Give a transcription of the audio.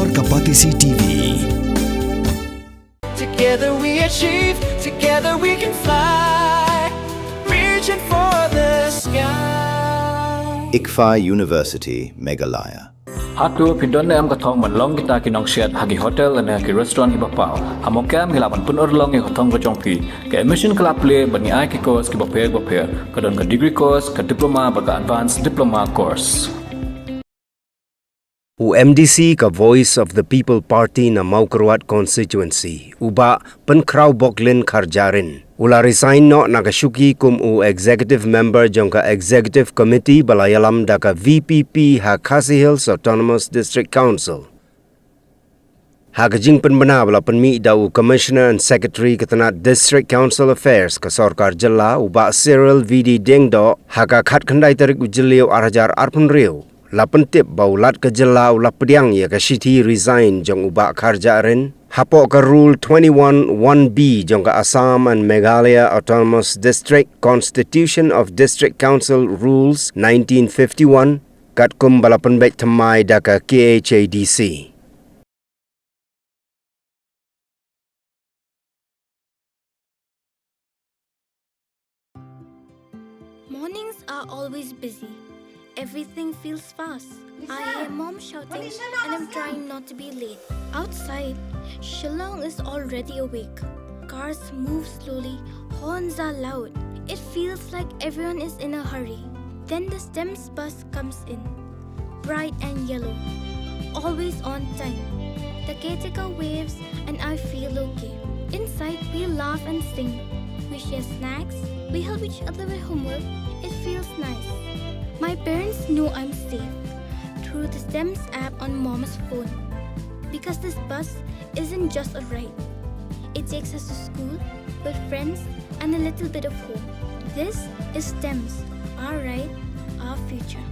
और Khadc TV. Together we achieve, together we can fly, reaching for the sky. ICFA University, Meghalaya. Hatu pindon na am kathong manlong kita kinong shed hagi hotel na ki restaurant ibapao hamokam hilaban pun orlong e kathong ka jongpi ke admission club play bani ai ki course ki bapher kadon ka degree course ka diploma ba ka advanced diploma course MDC ka Voice of the People Party na Mawkyrwat Constituency uba penkrau boklin kharjarin ula Risaiñ no nakashuki kum executive member jongka executive committee balayalam daka VPP ha Khadc Hills Autonomous District Council Hagajing penbena bala penmi dau commissioner and secretary ketanat District Council Affairs ka Sarkar Jilla uba Cyril VD Dengdo haga khat khandai tarik ujiliu arajar arpun riu lapan tip baulat ke jela ula pediang ya ke City Risaiñ jong uba kharjarin hapo ka rule 21(1)B jong ka Assam and Meghalaya Autonomous District Constitution of District Council Rules 1951 kat kum balapan baik temai daka KHADC. Mornings are always busy. Everything feels fast. I hear mom shouting and I'm trying not to be late. Outside, Shillong is already awake. Cars move slowly, horns are loud. It feels like everyone is in a hurry. Then the STEMS bus comes in, bright and yellow, always on time. The caretaker waves and I feel okay. Inside, we laugh and sing. We share snacks, we help each other with homework. It feels nice. My parents know I'm safe through the STEMS app on mom's phone. Because this bus isn't just a ride. It takes us to school with friends and a little bit of hope. This is STEMS, our ride, our future.